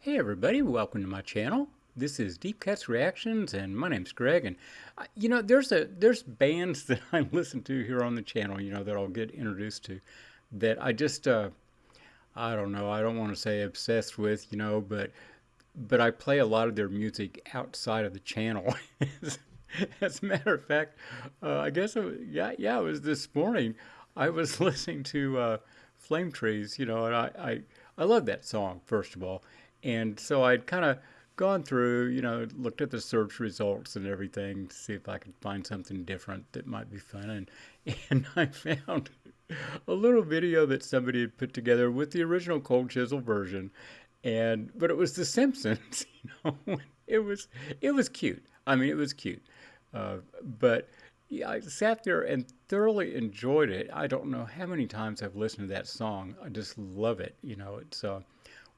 Hey everybody, welcome to my channel. This is Deep Cuts Reactions, and my name's Greg. And there's bands that I listen to here on the channel, that I'll get introduced to, that I just I don't know, I don't want to say obsessed with, but I play a lot of their music outside of the channel. As a matter of fact, I guess it was this morning. I was listening to Flame Trees, and I love that song first of all, and so I'd kind of gone through, looked at the search results and everything to see if I could find something different that might be fun, and I found a little video that somebody had put together with the original Cold Chisel version, but it was The Simpsons. It was cute. I mean, it was cute. But yeah, I sat there and thoroughly enjoyed it. I don't know how many times I've listened to that song. I just love it. It's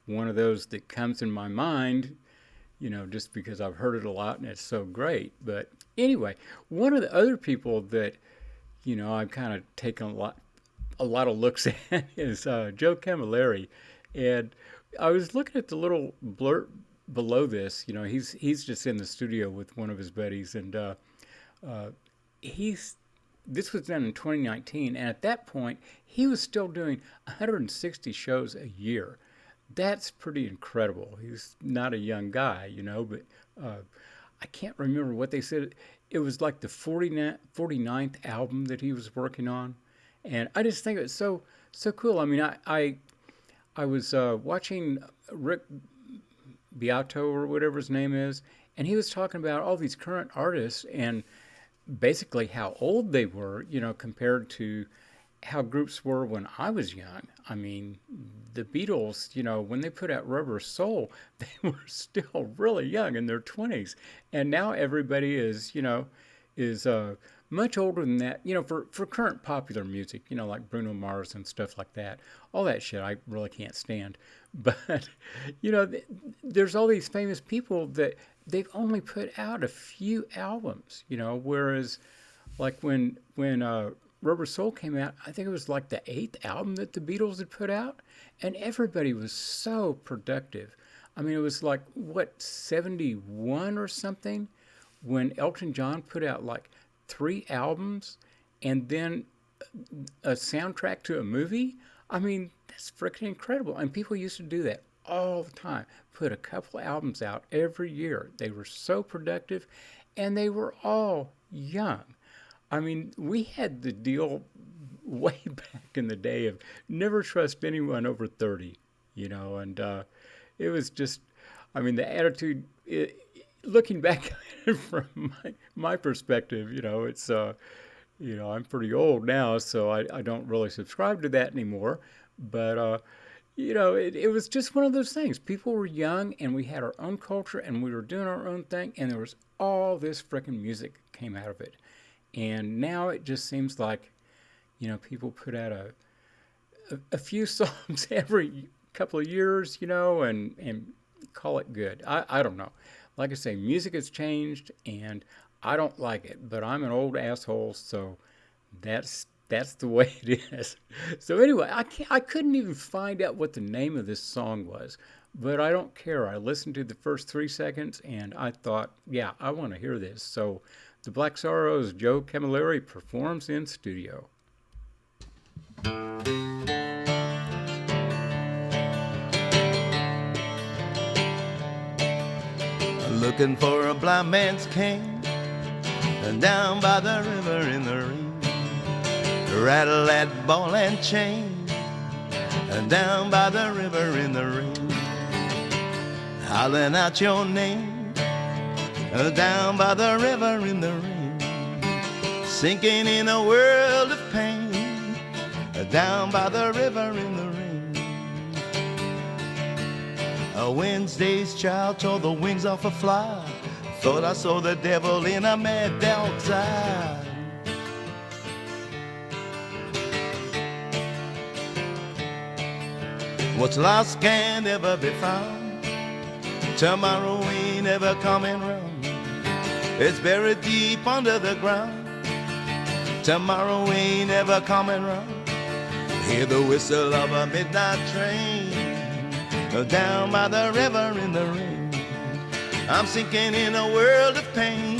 one of those that comes in my mind, just because I've heard it a lot and it's so great. But anyway, one of the other people that, I've kind of taken a lot of looks at is Joe Camilleri. And I was looking at the little blurb below this. He's just in the studio with one of his buddies, and he's this was done in 2019, and at that point he was still doing 160 shows a year. That's pretty incredible. He's not a young guy, but I can't remember what they said. It was like the 49th album that he was working on, and I just think it's so cool. I mean, I was watching Rick Beato or whatever his name is, and he was talking about all these current artists and basically how old they were, compared to how groups were when I was young. I mean, the Beatles, when they put out Rubber Soul, they were still really young in their 20s. And now everybody is much older than that, for current popular music, like Bruno Mars and stuff like that. All that shit I really can't stand. But, there's all these famous people that they've only put out a few albums, whereas like when Rubber Soul came out, I think it was like the eighth album that the Beatles had put out, and everybody was so productive. I mean, it was like, what, 71 or something, when Elton John put out like 3 albums and then a soundtrack to a movie. I mean, that's freaking incredible. And people used to do that all the time, put a couple of albums out every year. They were so productive, and they were all young. I mean, we had the deal way back in the day of never trust anyone over 30, and it was just, I mean, the attitude, looking back at it from my perspective, it's, I'm pretty old now, so I don't really subscribe to that anymore. But, it was just one of those things. People were young, and we had our own culture, and we were doing our own thing, and there was all this freaking music that came out of it. And now it just seems like, people put out a few songs every couple of years, and call it good. I don't know. Like I say, music has changed, and I don't like it. But I'm an old asshole, so that's the way it is. So anyway, I couldn't even find out what the name of this song was, but I don't care. I listened to the first 3 seconds, and I thought, yeah, I want to hear this. So the Black Sorrows' Joe Camilleri performs in studio. Looking for a blind man's cane, and down by the river in the rain, rattle that ball and chain, and down by the river in the rain, hollering out your name, down by the river in the rain, sinking in a world of pain, down by the river in the rain. A Wednesday's child tore the wings off a fly, thought I saw the devil in a mad dog's eye. What's lost can never be found, tomorrow ain't never coming round, it's buried deep under the ground, tomorrow ain't never coming round. Hear the whistle of a midnight train, down by the river I'm sinking in a world of pain,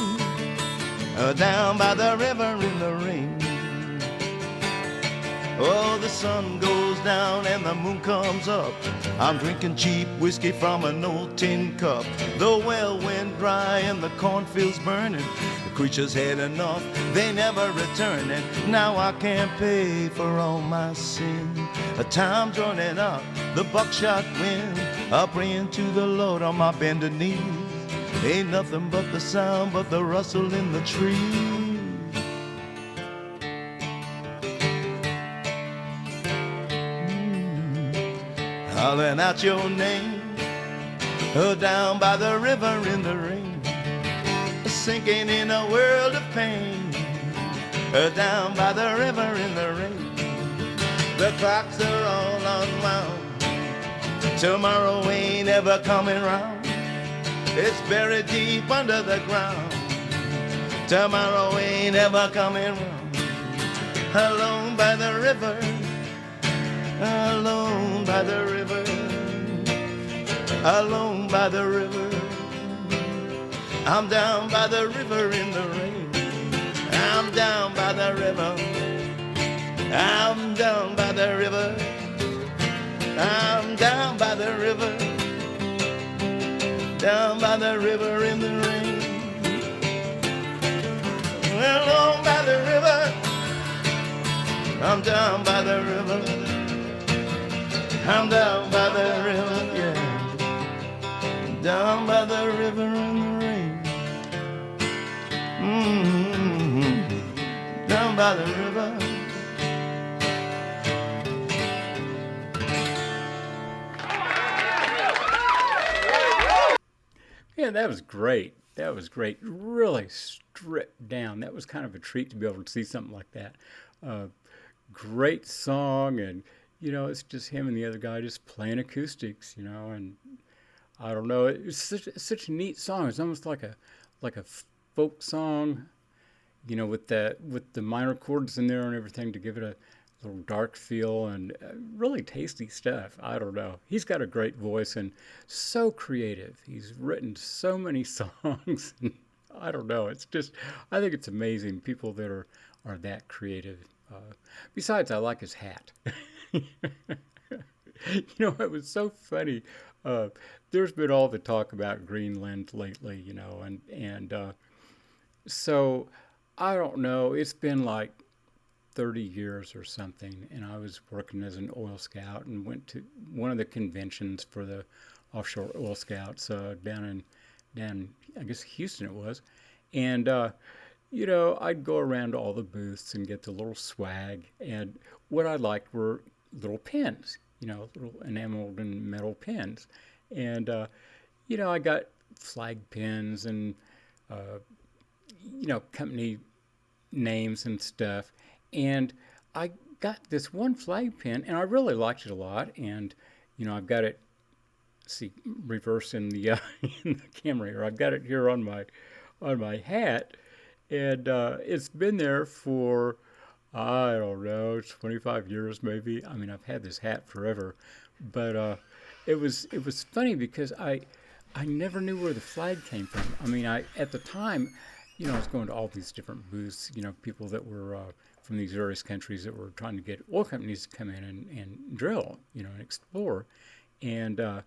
down by the river in the rain. Oh, the sun goes down and the moon comes up. I'm drinking cheap whiskey from an old tin cup. The well went dry and the cornfields burning. The creatures had enough, they never return. And now I can't pay for all my sin. Time's running out, the buckshot wind. I'm praying to the Lord on my bended knees. Ain't nothing but the sound, but the rustle in the trees. Hollering out your name, down by the river in the rain, sinking in a world of pain, down by the river in the rain. The clocks are all unwound, tomorrow ain't ever coming round. It's buried deep under the ground, tomorrow ain't ever coming round. Alone by the river, alone by the river, alone by the river. I'm down by the river in the rain. I'm down by the river. I'm down by the river. I'm down by the river. Down by the river in the rain. Alone by the river. I'm down by the river. I'm down by the river, yeah. Down by the river in the rain. Down by the river. Yeah, that was great. That was great. Really stripped down. That was kind of a treat to be able to see something like that. Great song, and it's just him and the other guy just playing acoustics, and I don't know, it's such a neat song. It's almost like a folk song, with the minor chords in there and everything to give it a little dark feel, and really tasty stuff. I don't know. He's got a great voice and so creative. He's written so many songs. And I don't know. It's just, I think it's amazing people that are that creative. Besides, I like his hat. It was so funny. There's been all the talk about Greenland lately, and so I don't know. It's been like 30 years or something, and I was working as an oil scout and went to one of the conventions for the offshore oil scouts down I guess Houston it was, and I'd go around to all the booths and get the little swag, and what I liked were little pins, little enameled and metal pins, and I got flag pins and company names and stuff. And I got this one flag pin, and I really liked it a lot. And I've got it, reverse in the in the camera here. I've got it here on my hat, and it's been there for, I don't know, 25 years maybe. I mean, I've had this hat forever, but it was funny because I never knew where the flag came from. I mean, at the time, I was going to all these different booths, people that were from these various countries that were trying to get oil companies to come in and drill, and explore. And, so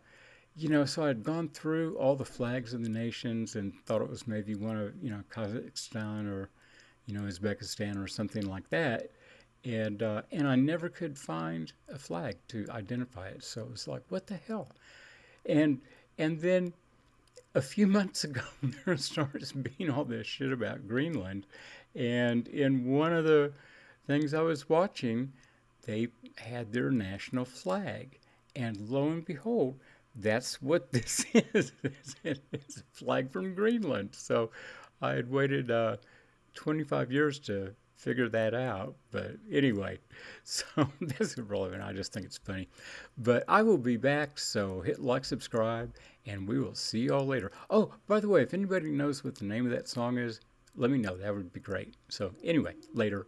I'd gone through all the flags of the nations and thought it was maybe one of, Kazakhstan or, Uzbekistan or something like that. And I never could find a flag to identify it. So it was like, what the hell? And then a few months ago, there starts being all this shit about Greenland. And in one of the things I was watching, they had their national flag. And lo and behold, that's what this is. It's a flag from Greenland. So I had waited 25 years to figure that out. But anyway, so this is irrelevant. I just think it's funny. But I will be back, so hit like, subscribe, and we will see y'all later. Oh, by the way, if anybody knows what the name of that song is, let me know. That would be great. So anyway, later.